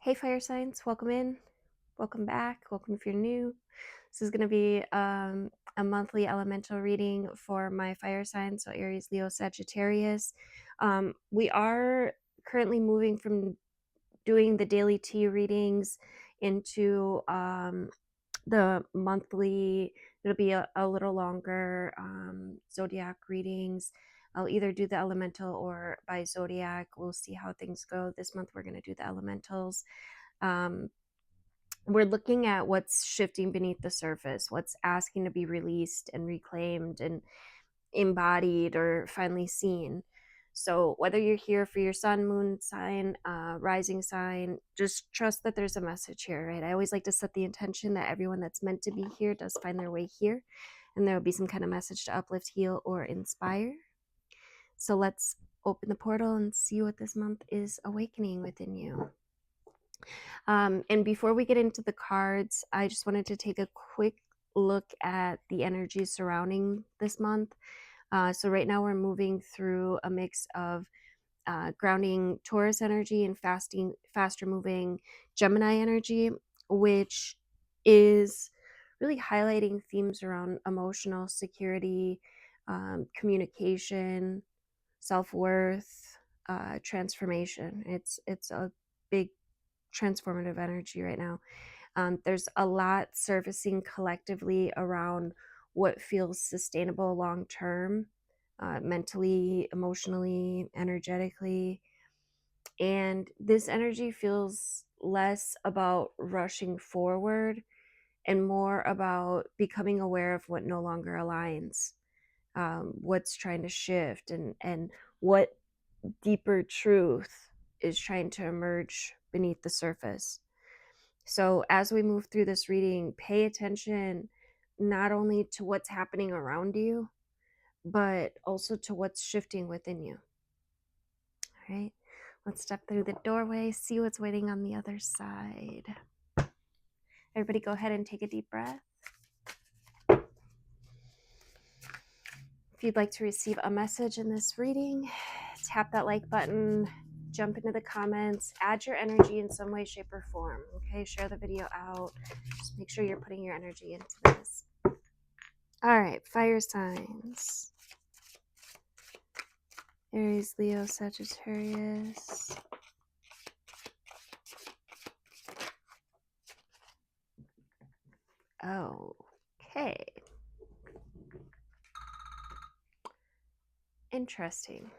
Hey, fire signs, welcome in, welcome back, welcome if you're new. This is going to be a monthly elemental reading for my fire signs, so Aries, Leo, Sagittarius. We are currently moving from doing the daily tea readings into the monthly. It'll be a little longer zodiac readings. I'll either do the elemental or by zodiac. We'll see how things go. This month we're going to do the elementals. We're looking at what's shifting beneath the surface, what's asking to be released and reclaimed and embodied or finally seen. So whether you're here for your sun, moon sign, rising sign, just trust that there's a message here, right? I always like to set the intention that everyone that's meant to be here does find their way here, and there will be some kind of message to uplift, heal, or inspire. So let's open the portal and see what this month is awakening within you. And before we get into the cards, I just wanted to take a quick look at the energy surrounding this month. So right now we're moving through a mix of grounding Taurus energy and faster moving Gemini energy, which is really highlighting themes around emotional security, communication, self-worth, transformation. It's a big transformative energy right now. There's a lot surfacing collectively around what feels sustainable long term, mentally, emotionally, energetically. And this energy feels less about rushing forward and more about becoming aware of what no longer aligns, what's trying to shift, and what deeper truth is trying to emerge beneath the surface. So as we move through this reading, pay attention not only to what's happening around you, but also to what's shifting within you. All right, let's step through the doorway, see what's waiting on the other side. Everybody go ahead and take a deep breath. If you'd like to receive a message in this reading, tap that like button, jump into the comments, add your energy in some way, shape, or form. Okay, share the video out. Just make sure you're putting your energy into this. All right, fire signs. Aries, Leo, Sagittarius. Okay. Interesting.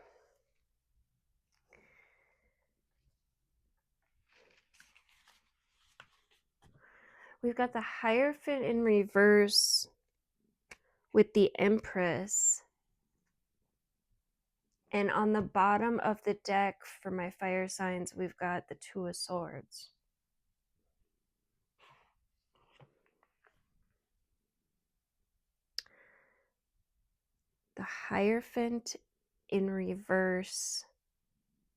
We've got the Hierophant in reverse with the Empress. And on the bottom of the deck for my fire signs, we've got the Two of Swords. The Hierophant in reverse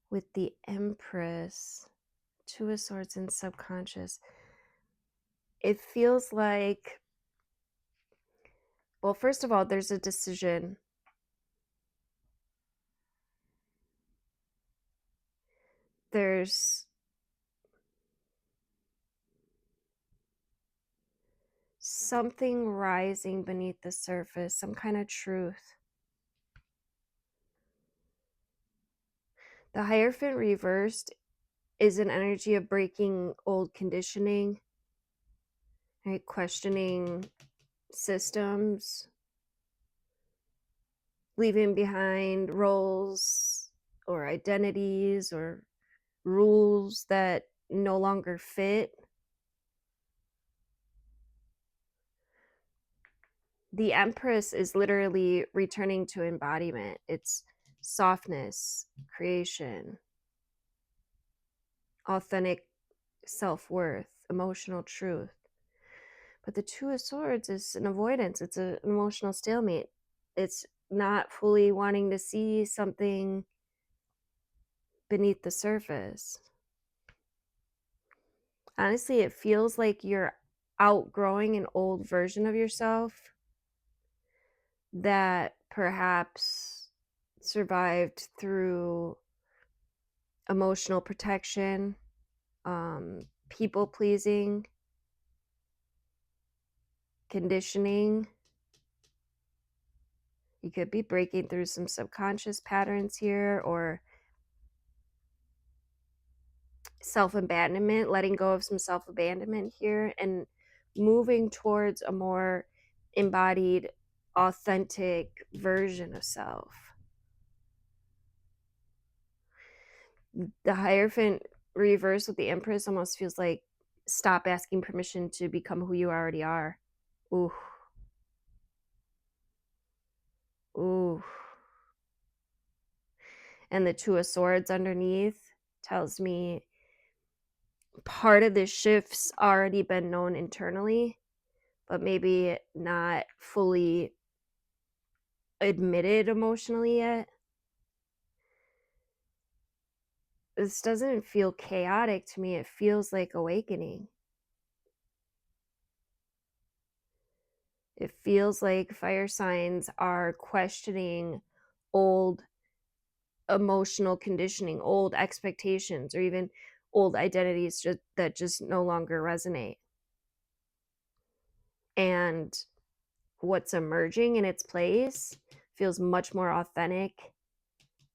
with the Empress. Two of Swords in subconscious. It feels like, well, first of all, there's a decision. There's something rising beneath the surface, some kind of truth. The Hierophant reversed is an energy of breaking old conditioning, right? Questioning systems, leaving behind roles or identities or rules that no longer fit. The Empress is literally returning to embodiment. It's softness, creation, authentic self-worth, emotional truth. But the Two of Swords is an avoidance. It's an emotional stalemate. It's not fully wanting to see something beneath the surface. Honestly, it feels like you're outgrowing an old version of yourself that perhaps survived through emotional protection, people pleasing, conditioning. You could be breaking through some subconscious patterns here, or self-abandonment, letting go of some self-abandonment here and moving towards a more embodied, authentic version of self. The Hierophant reverse with the Empress almost feels like stop asking permission to become who you already are. Ooh. Ooh. And the Two of Swords underneath tells me part of the shift's already been known internally, but maybe not fully admitted emotionally yet. This doesn't feel chaotic to me. It feels like awakening. It feels like fire signs are questioning old emotional conditioning, old expectations, or even old identities that just no longer resonate. And what's emerging in its place feels much more authentic,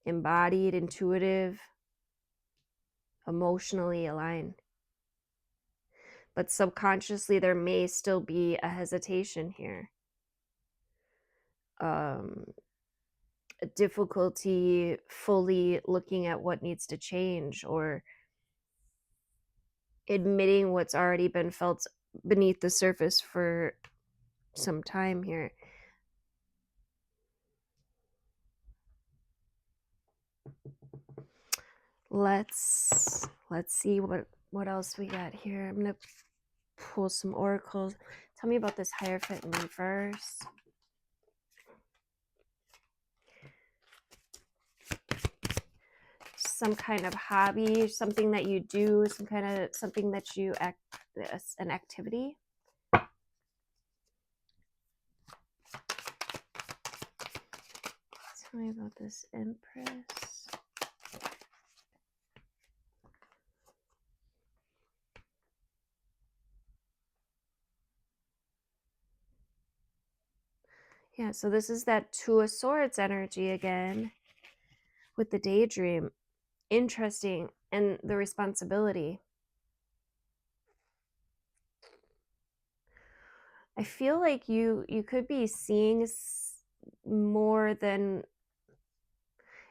embodied, intuitive, emotionally aligned. But subconsciously, there may still be a hesitation here. A difficulty fully looking at what needs to change, or admitting what's already been felt beneath the surface for some time here. Let's see what else we got here. I'm gonna pull some oracles. Tell me about this Hierophant in reverse. Some kind of hobby, something that you do, something that you an activity. Tell me about this Empress. Yeah, so this is that Two of Swords energy again with the daydream. Interesting. And the responsibility. I feel like you could be seeing more than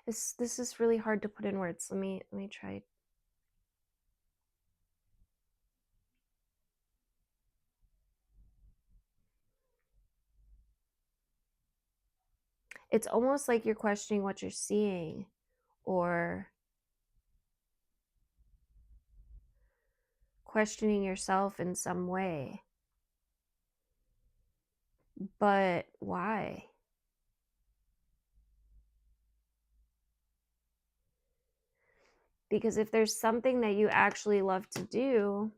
this is really hard to put in words. Let me try. It's almost like you're questioning what you're seeing, or questioning yourself in some way. But why? Because if there's something that you actually love to do,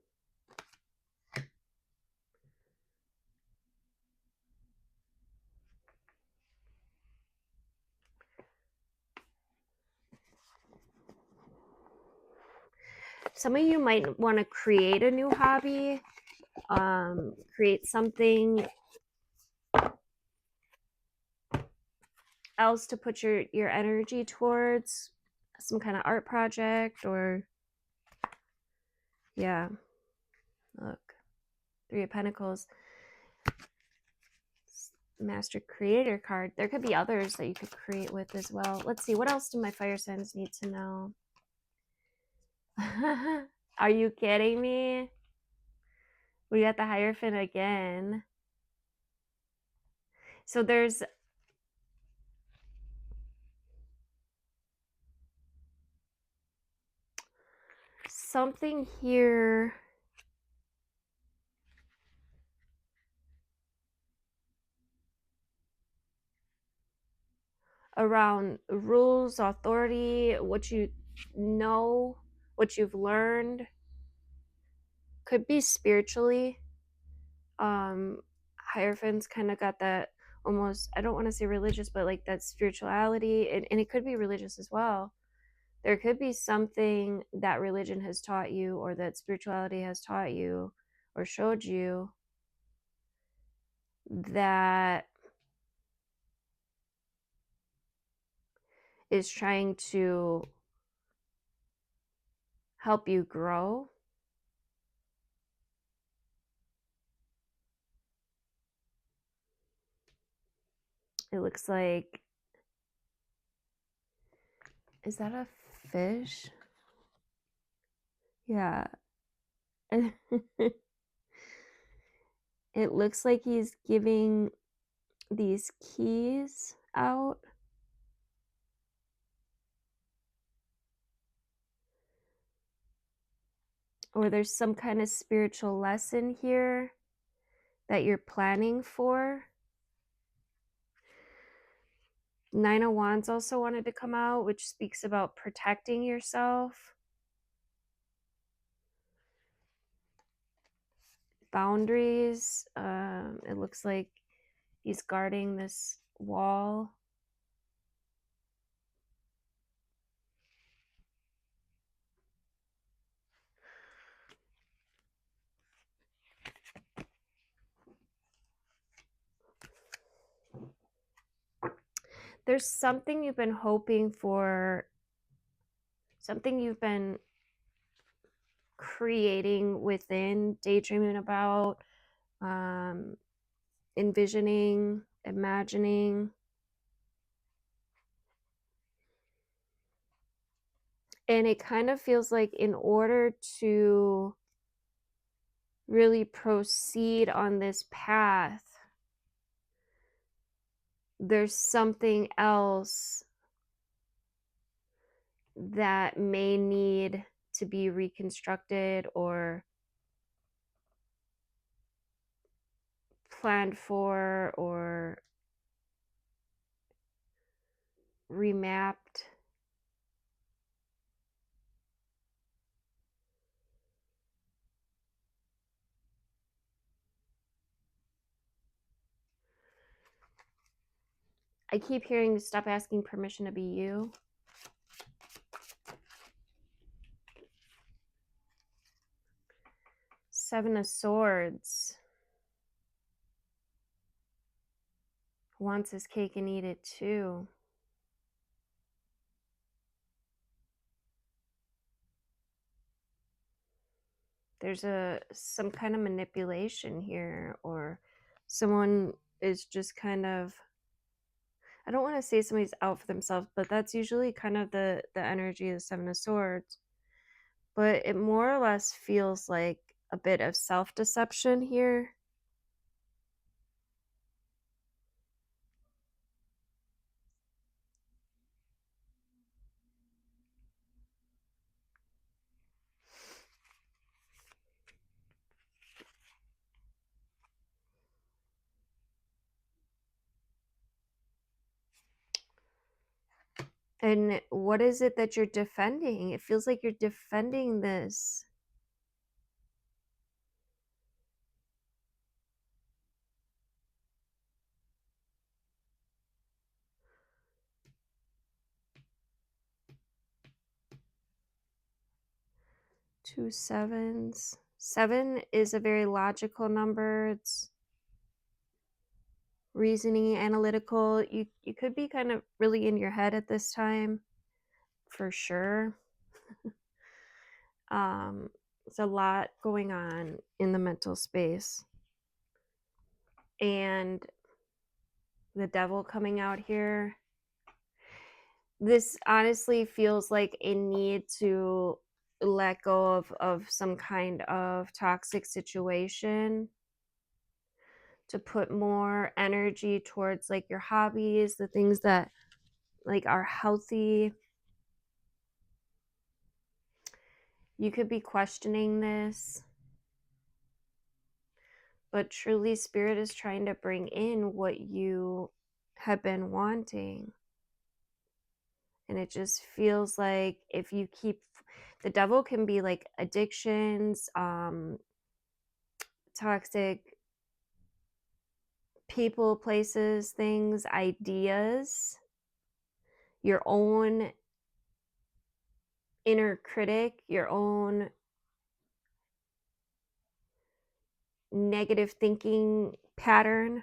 some of you might want to create a new hobby, create something else to put your energy towards, some kind of art project, or yeah. Look, Three of Pentacles, Master Creator card. There could be others that you could create with as well. Let's see, what else do my fire signs need to know? Are you kidding me? We got the Hierophant again. So there's something here around rules, authority, what you know, what you've learned. Could be spiritually. Hierophant's kind of got that almost, I don't want to say religious, but like that spirituality, and it could be religious as well. There could be something that religion has taught you or that spirituality has taught you or showed you that is trying to help you grow. It looks like, is that a fish? Yeah. It looks like he's giving these keys out. Or there's some kind of spiritual lesson here that you're planning for. Nine of Wands also wanted to come out, which speaks about protecting yourself. Boundaries. It looks like he's guarding this wall. There's something you've been hoping for, something you've been creating within, daydreaming about, envisioning, imagining. And it kind of feels like in order to really proceed on this path, there's something else that may need to be reconstructed or planned for or remapped. I keep hearing stop asking permission to be you. Seven of Swords. Wants his cake and eat it too. There's some kind of manipulation here, or someone is just kind of, I don't want to say somebody's out for themselves, but that's usually kind of the energy of the Seven of Swords. But it more or less feels like a bit of self-deception here. And what is it that you're defending? It feels like you're defending this. Two sevens. Seven is a very logical number. It's reasoning, analytical. You could be kind of really in your head at this time, for sure. There's a lot going on in the mental space. And the devil coming out here. This honestly feels like a need to let go of some kind of toxic situation, to put more energy towards like your hobbies, the things that like are healthy. You could be questioning this, but truly spirit is trying to bring in what you have been wanting. And it just feels like if you keep, the devil can be like addictions, toxic people, places, things, ideas, your own inner critic, your own negative thinking pattern.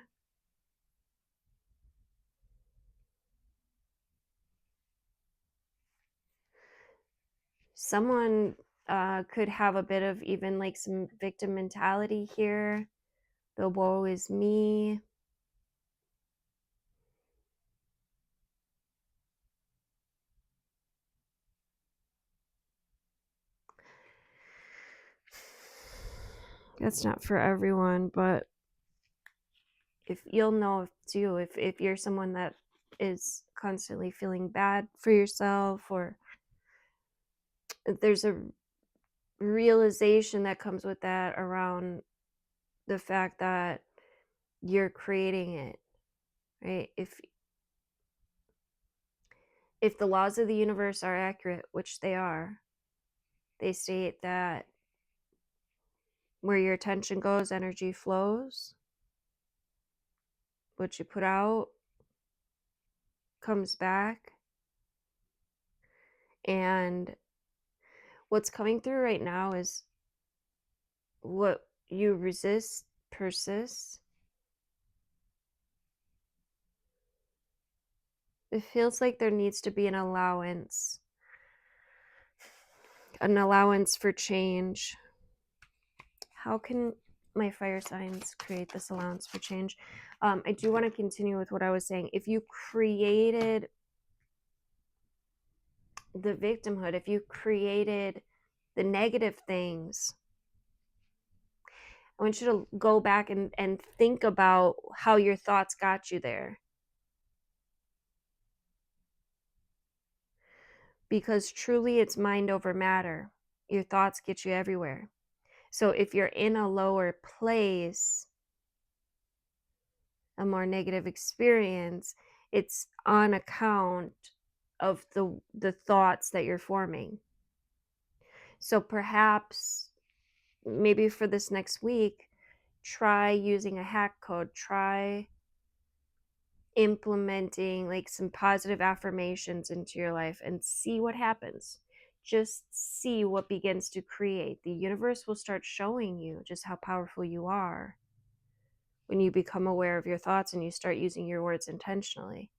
Someone could have a bit of even like some victim mentality here. The woe is me. That's not for everyone, but if you'll know too, if you're someone that is constantly feeling bad for yourself, or there's a realization that comes with that around the fact that you're creating it, right? If the laws of the universe are accurate, which they are, they state that where your attention goes, energy flows. What you put out comes back. And what's coming through right now is what you resist persists. It feels like there needs to be an allowance for change. How can my fire signs create this allowance for change? I do want to continue with what I was saying. If you created the victimhood, if you created the negative things, I want you to go back and think about how your thoughts got you there. Because truly it's mind over matter. Your thoughts get you everywhere. So if you're in a lower place, a more negative experience, it's on account of the thoughts that you're forming. So perhaps maybe for this next week, try using a hack code, try implementing like some positive affirmations into your life and see what happens. Just see what begins to create. The universe will start showing you just how powerful you are when you become aware of your thoughts and you start using your words intentionally.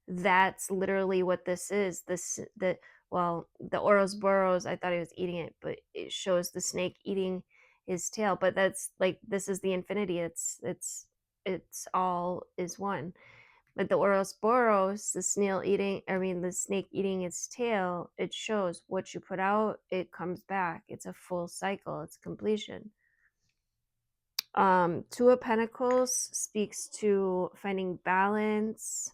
That's literally what this is. The Ouroboros, I thought he was eating it, but it shows the snake eating his tail. But that's like, this is the infinity. It's all is one. But the Ouroboros, the snake eating its tail, it shows what you put out, it comes back. It's a full cycle. It's completion. Two of Pentacles speaks to finding balance,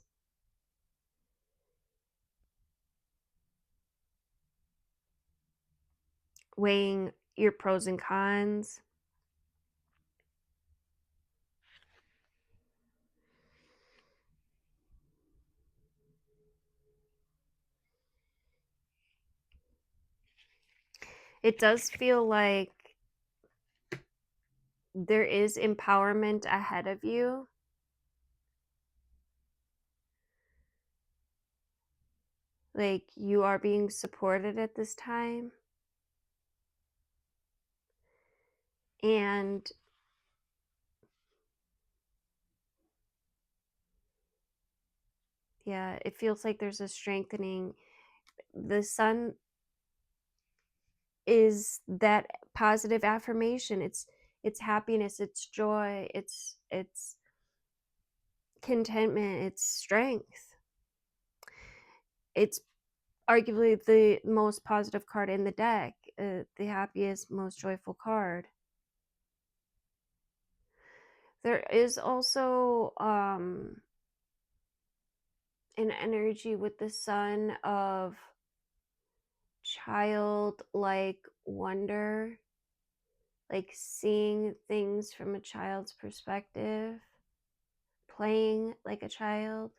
weighing your pros and cons. It does feel like there is empowerment ahead of you. Like you are being supported at this time. And yeah, it feels like there's a strengthening. The sun is that positive affirmation. It's happiness, it's joy, it's contentment, it's strength. It's arguably the most positive card in the deck, the happiest, most joyful card. There is also an energy with the sun of childlike wonder, like seeing things from a child's perspective, playing like a child.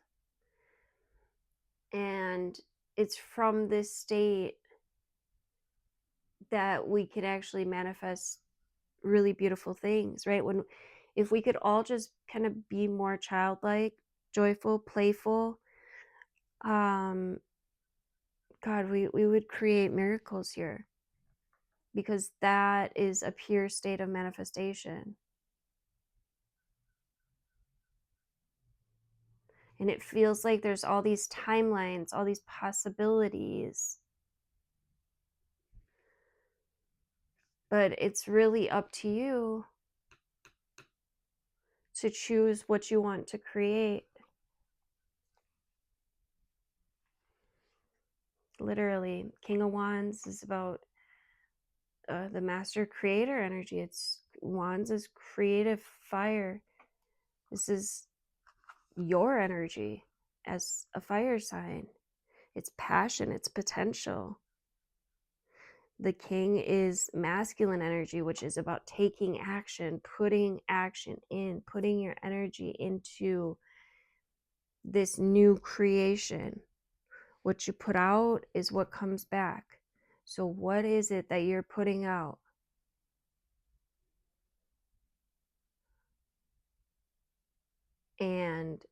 And it's from this state that we can actually manifest really beautiful things, right? If we could all just kind of be more childlike, joyful, playful, God, we would create miracles here, because that is a pure state of manifestation. And it feels like there's all these timelines, all these possibilities. But it's really up to you to choose what you want to create. Literally, King of Wands is about the master creator energy. It's Wands is creative fire. This is your energy as a fire sign. It's passion, it's potential. The King is masculine energy, which is about taking action, putting action in, putting your energy into this new creation. What you put out is what comes back. So what is it that you're putting out? And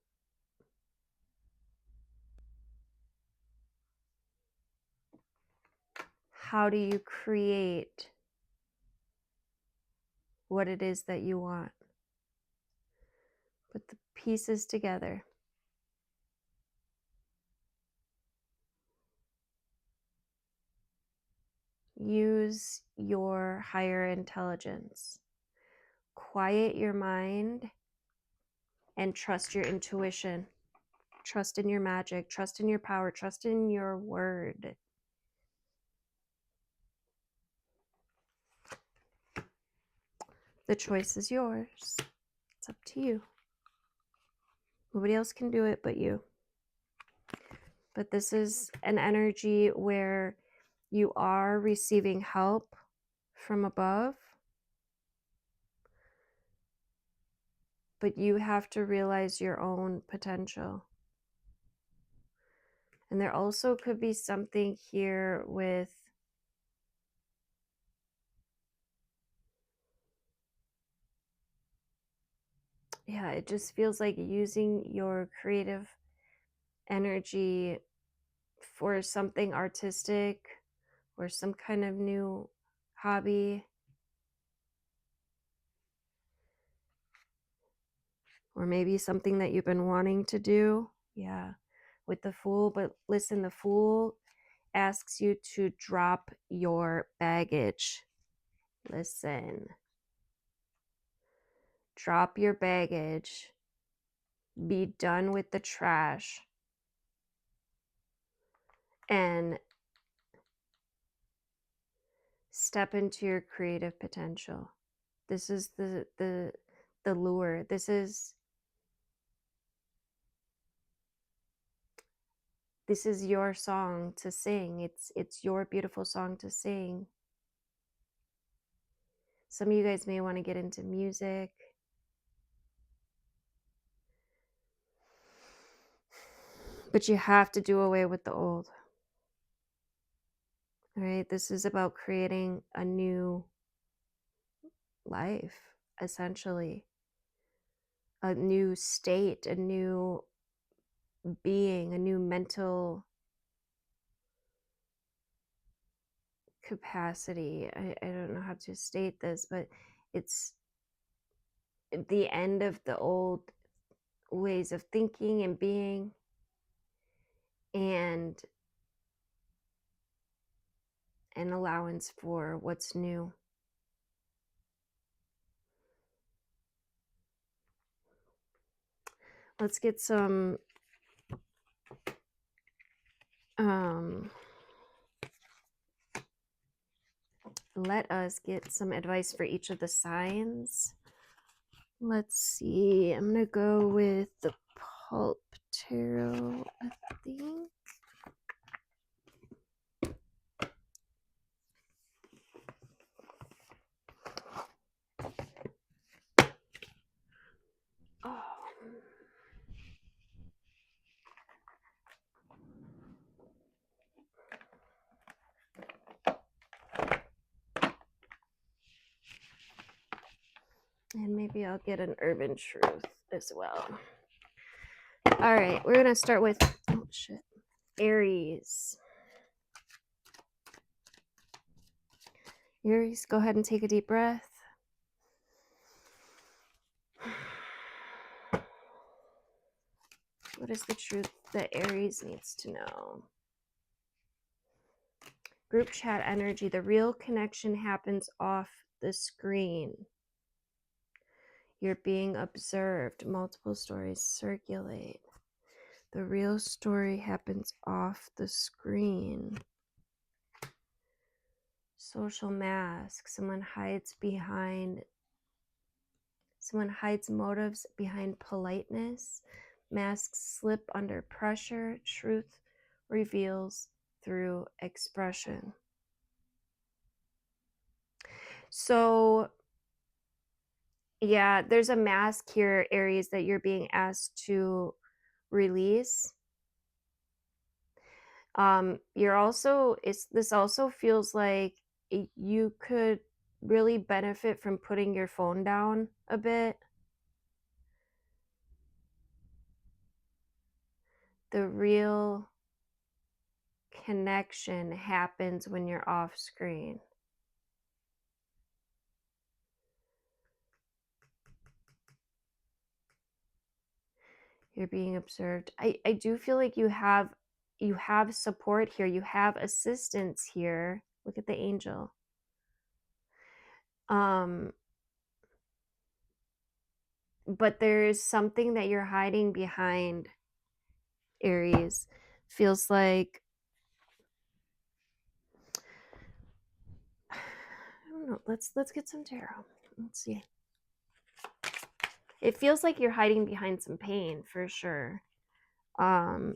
how do you create what it is that you want? Put the pieces together. Use your higher intelligence. Quiet your mind and trust your intuition. Trust in your magic. Trust in your power. Trust in your word. The choice is yours. It's up to you. Nobody else can do it but you. But this is an energy where you are receiving help from above, but you have to realize your own potential. And there also could be something here with it just feels like using your creative energy for something artistic or some kind of new hobby, or maybe something that you've been wanting to do. Yeah, with the Fool. But listen, the Fool asks you to drop your baggage. Listen, drop your baggage, be done with the trash, and step into your creative potential. This is the lure. This is your song to sing. It's your beautiful song to sing. Some of you guys may want to get into music. But you have to do away with the old. All right? This is about creating a new life, essentially. A new state, a new being, a new mental capacity. I don't know how to state this, but it's the end of the old ways of thinking and being, and an allowance for what's new. Let's get some let us get some advice for each of the signs. Let's see. I'm going to go with the Pulp Tarot, I think. Oh. And maybe I'll get an Urban Truth as well. All right, we're going to start with, Aries. Aries, go ahead and take a deep breath. What is the truth that Aries needs to know? Group chat energy. The real connection happens off the screen. You're being observed. Multiple stories circulate. The real story happens off the screen. Social mask. Someone hides motives behind politeness. Masks slip under pressure. Truth reveals through expression. So, yeah, there's a mask here, Aries, that you're being asked to release. This also feels like you could really benefit from putting your phone down a bit. The real connection happens when you're off screen. You're being observed. I do feel like you have support here. You have assistance here. Look at the angel. But there's something that you're hiding behind, Aries. Feels like, I don't know. Let's get some tarot. Let's see. It feels like you're hiding behind some pain for sure. High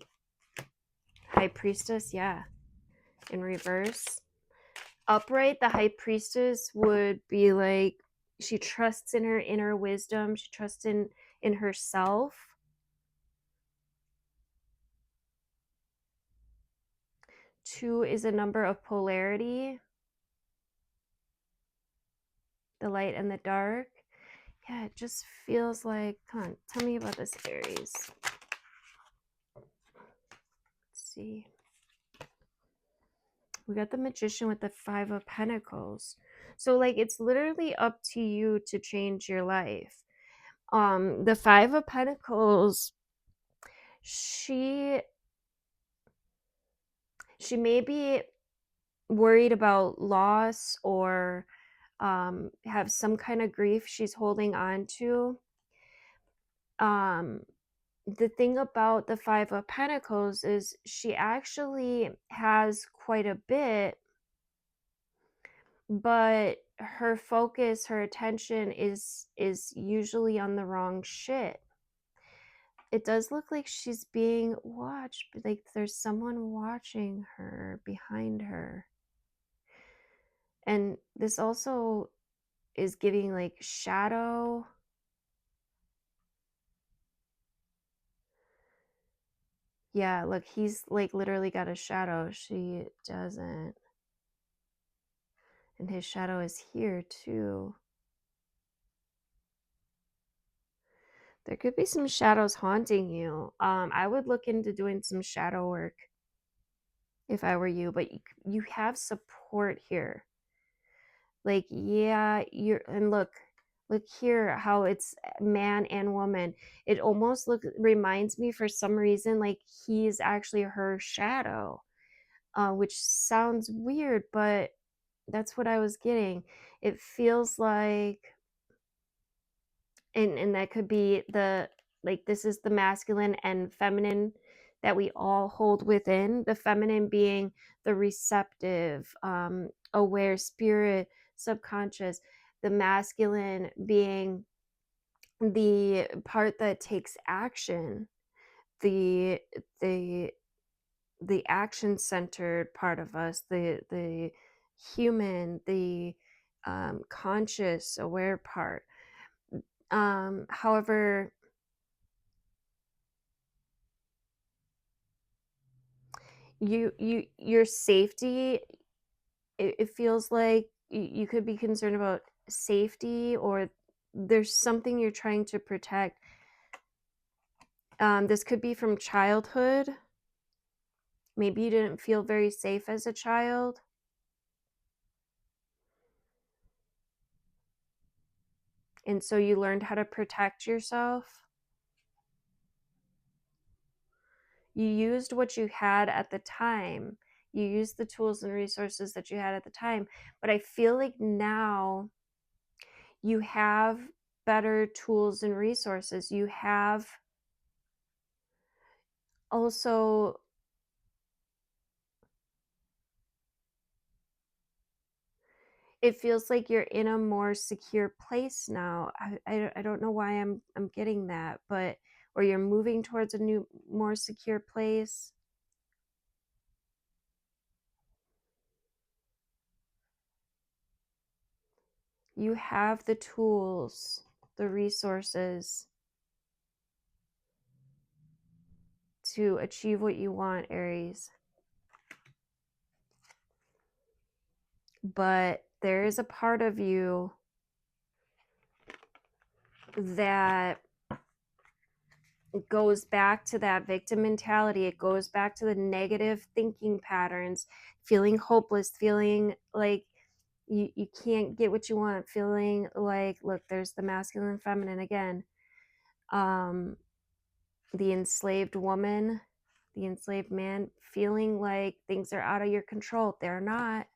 Priestess, yeah. In reverse. Upright, the High Priestess would be like, she trusts in her inner wisdom. She trusts in herself. Two is a number of polarity. The light and the dark. Yeah, it just feels like, come on, tell me about this, Aries. Let's see. We got the Magician with the Five of Pentacles. So like, it's literally up to you to change your life. The Five of Pentacles, she may be worried about loss or have some kind of grief she's holding on to. The thing about the Five of Pentacles is she actually has quite a bit, but her focus, her attention is usually on the wrong shit. It does look like she's being watched, but like there's someone watching her behind her. And this also is giving like shadow. Yeah, look, he's like literally got a shadow. She doesn't. And his shadow is here too. There could be some shadows haunting you. I would look into doing some shadow work if I were you, but you have support here. Like, yeah, and look here how it's man and woman. It almost reminds me for some reason like he's actually her shadow, which sounds weird, but that's what I was getting. It feels like, and that could be like this is the masculine and feminine that we all hold within. The feminine being the receptive, aware spirit, subconscious. The masculine being the part that takes action, the the the action centered part of us, the human, the conscious aware part. However, your safety, it feels like you could be concerned about safety, or there's something you're trying to protect. This could be from childhood. Maybe you didn't feel very safe as a child. And so you learned how to protect yourself. You used what you had at the time. You used the tools and resources that you had at the time. But I feel like now you have better tools and resources. You have also, it feels like you're in a more secure place now. I don't know why I'm getting that, but, or you're moving towards a new, more secure place. You have the tools, the resources to achieve what you want, Aries. But there is a part of you that goes back to that victim mentality. It goes back to the negative thinking patterns, feeling hopeless, feeling like you can't get what you want, feeling like, look, there's the masculine and feminine again. The enslaved woman, the enslaved man, feeling like things are out of your control. They're not.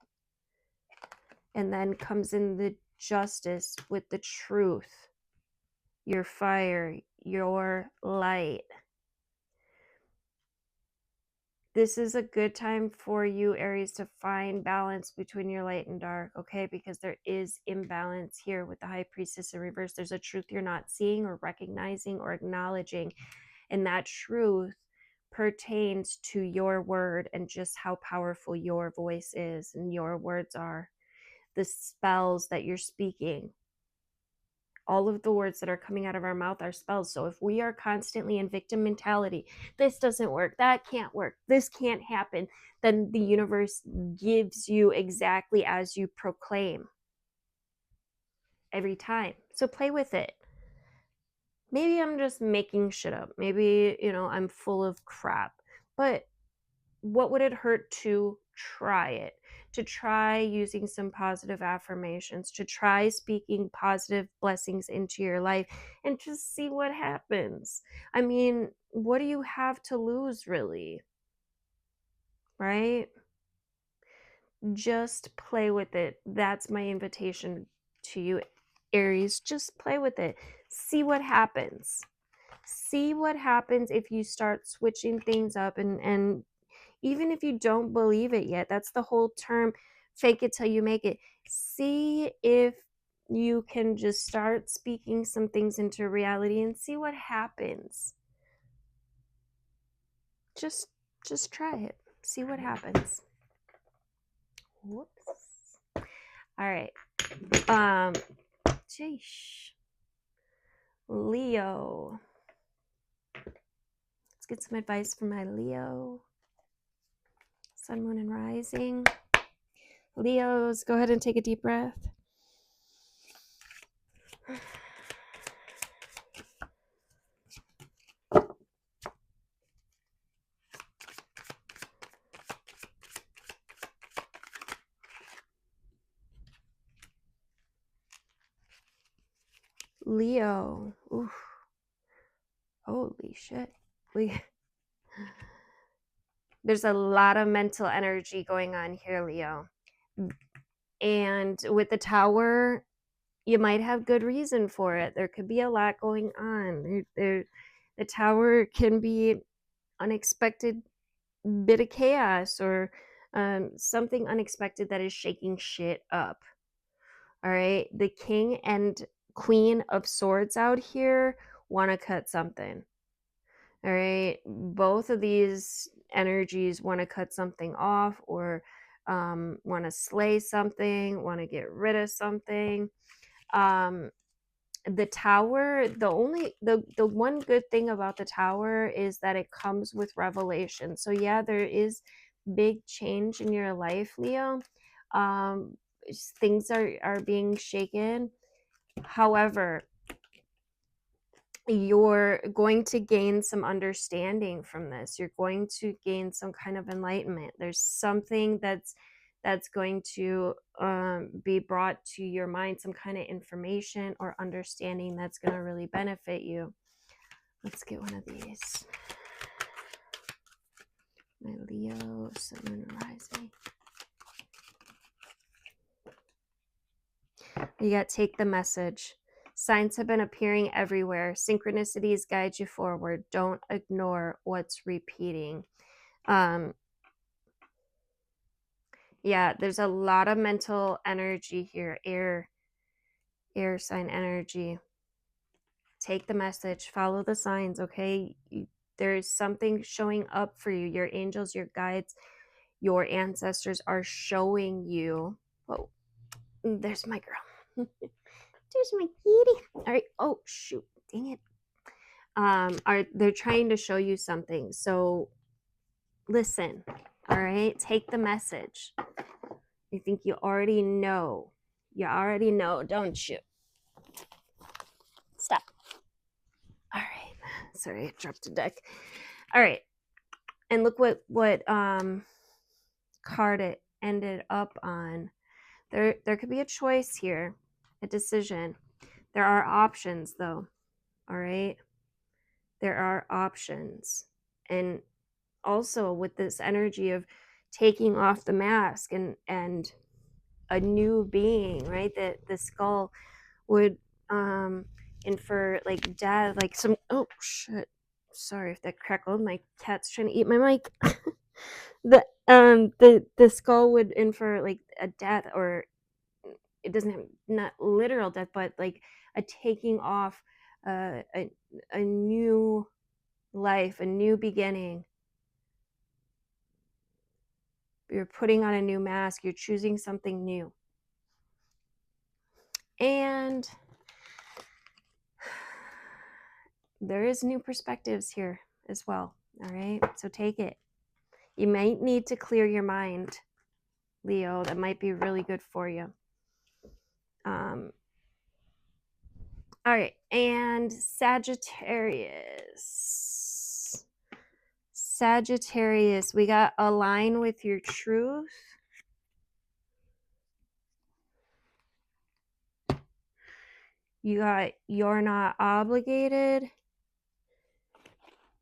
And then comes in the justice with the truth, your fire, your light. This is a good time for you, Aries, to find balance between your light and dark, okay? Because there is imbalance here with the High Priestess in reverse. There's a truth you're not seeing or recognizing or acknowledging. And that truth pertains to your word and just how powerful your voice is and your words are. The spells that you're speaking. All of the words that are coming out of our mouth are spells. So if we are constantly in victim mentality, this doesn't work, that can't work, this can't happen, then the universe gives you exactly as you proclaim every time. So play with it. Maybe I'm just making shit up. Maybe, I'm full of crap. But what would it hurt to try it? To try using some positive affirmations, to try speaking positive blessings into your life and just see what happens. I mean, what do you have to lose, really? Right? Just play with it. That's my invitation to you, Aries. Just play with it. See what happens. See what happens if you start switching things up, and even if you don't believe it yet, that's the whole term, fake it till you make it. See if you can just start speaking some things into reality and see what happens. Just try it. See what happens. Whoops. All right. Jeesh. Leo. Let's get some advice from my Leo. Sun, moon, and rising. Leos, go ahead and take a deep breath. Leo. Oof. Holy shit. There's a lot of mental energy going on here, Leo. And with the tower, you might have good reason for it. There could be a lot going on. The tower can be unexpected bit of chaos or something unexpected that is shaking shit up. All right. The king and queen of swords out here want to cut something. All right. Both of these energies want to cut something off or want to slay something, want to get rid of something. The tower, the one good thing about the tower is that it comes with revelation. So yeah, there is big change in your life, Leo. Things are being shaken. However, you're going to gain some understanding from this. You're going to gain some kind of enlightenment. There's something that's that's going to be brought to your mind, some kind of information or understanding that's going to really benefit you. Let's get one of these. My Leo, Sun, and Rising. You got take the message. Signs have been appearing everywhere. Synchronicities guide you forward. Don't ignore what's repeating. Yeah, there's a lot of mental energy here. Air sign energy. Take the message. Follow the signs, okay? There's something showing up for you. Your angels, your guides, your ancestors are showing you. Whoa, there's my girl. There's my kitty. All right. Oh, shoot. Dang it. They're trying to show you something. So listen. All right. Take the message. I think you already know. You already know, don't you? Stop. All right. Sorry, I dropped a deck. All right. And look what card it ended up on. There could be a choice here, a decision. There are options though. All right. There are options. And also with this energy of taking off the mask and a new being, right? That the skull would infer like death, like some, oh shit, sorry if that crackled, my cat's trying to eat my mic. The skull would infer like a death, or it doesn't have, not literal death, but like a taking off, a new life, a new beginning. You're putting on a new mask, you're choosing something new. And there is new perspectives here as well. All right, so take it. You might need to clear your mind, Leo. That might be really good for you. All right, and Sagittarius. Sagittarius, we got align with your truth. You got you're not obligated.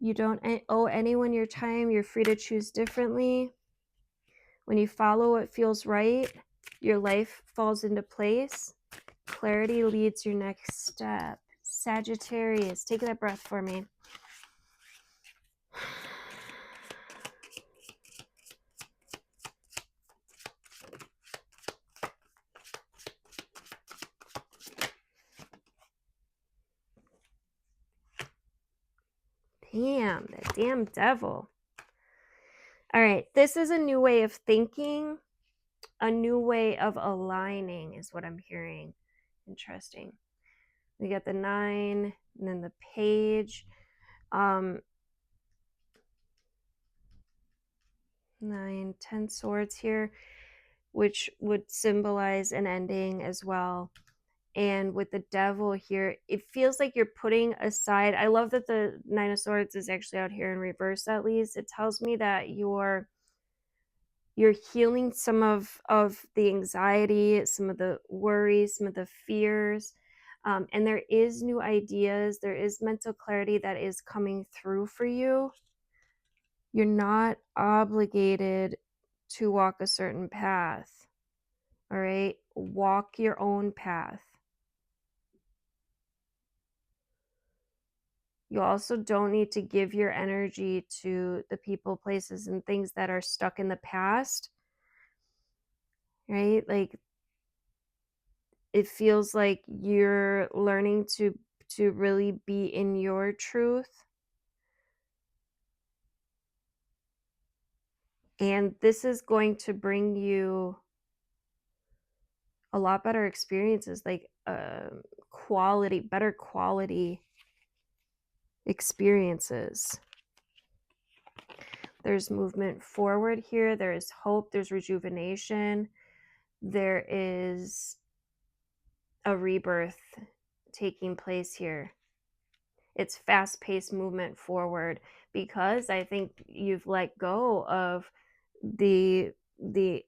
You don't owe anyone your time. You're free to choose differently. When you follow what feels right, your life falls into place. Clarity leads your next step. Sagittarius, take that breath for me. Damn, that damn devil. All right, this is a new way of thinking, a new way of aligning is what I'm hearing. Interesting. We got the 9 and then the page. 9, 10 swords here, which would symbolize an ending as well. And with the devil here, it feels like you're putting aside. I love that the 9 of swords is actually out here in reverse. At least it tells me that you're healing some of the anxiety, some of the worries, some of the fears, and there is new ideas, there is mental clarity that is coming through for you. You're not obligated to walk a certain path. All right, walk your own path. You also don't need to give your energy to the people, places, and things that are stuck in the past, right? Like, it feels like you're learning to really be in your truth. And this is going to bring you a lot better experiences, like better quality experiences. There's movement forward here. There is hope. There's rejuvenation. There is a rebirth taking place here. It's fast-paced movement forward because I think you've let go of the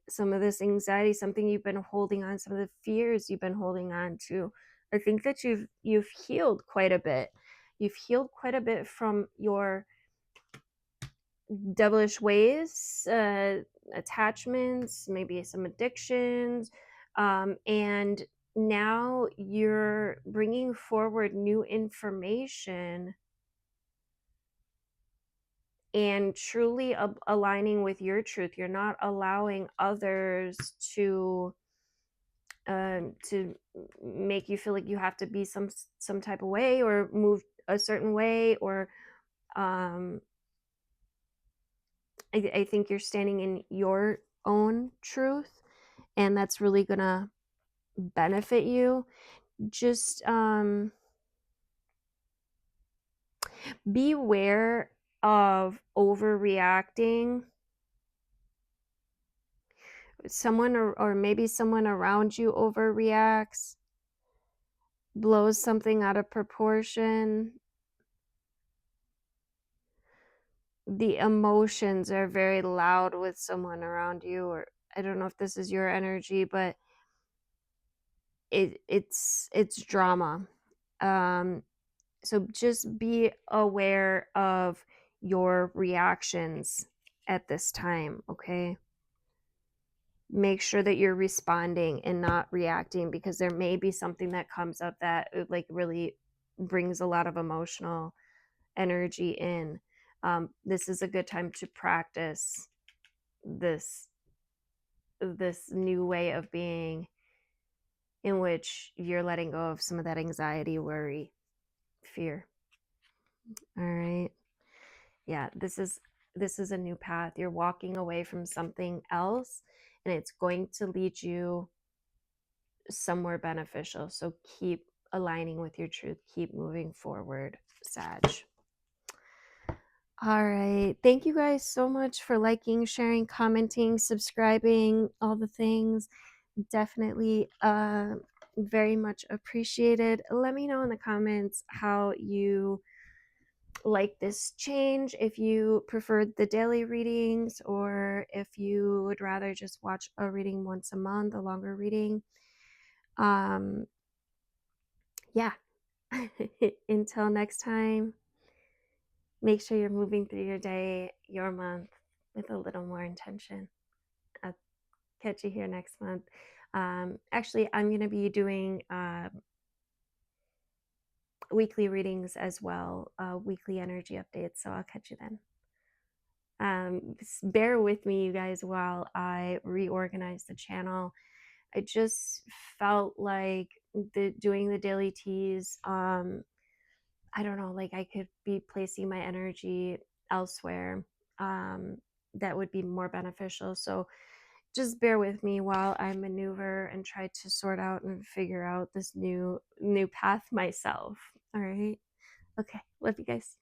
some of this anxiety, something you've been holding on, some of the fears you've been holding on to. I think that you've healed quite a bit. You've healed quite a bit from your devilish ways, attachments, maybe some addictions, and now you're bringing forward new information and truly aligning with your truth. You're not allowing others to make you feel like you have to be some type of way or move a certain way, or um, I think you're standing in your own truth, and that's really gonna benefit you. Just beware of overreacting. Someone, or maybe someone around you overreacts, blows something out of proportion. The emotions are very loud with someone around you, or I don't know if this is your energy, but it's drama. So just be aware of your reactions at this time, okay? Make sure that you're responding and not reacting, because there may be something that comes up that like really brings a lot of emotional energy in. This is a good time to practice this new way of being, in which you're letting go of some of that anxiety, worry, fear. All right. Yeah, this is a new path. You're walking away from something else, and it's going to lead you somewhere beneficial. So keep aligning with your truth. Keep moving forward, Sag. All right. Thank you guys so much for liking, sharing, commenting, subscribing, all the things. Definitely very much appreciated. Let me know in the comments how you like this change, if you preferred the daily readings, or if you would rather just watch a reading once a month, a longer reading. Yeah. Until next time, make sure you're moving through your day, your month, with a little more intention. I'll catch you here next month. Actually, I'm going to be doing weekly readings as well, weekly energy updates. So I'll catch you then. Bear with me, you guys, while I reorganize the channel. I just felt like doing the daily teas, I don't know, like I could be placing my energy elsewhere, that would be more beneficial. So just bear with me while I maneuver and try to sort out and figure out this new path myself. All right. Okay. Love you guys.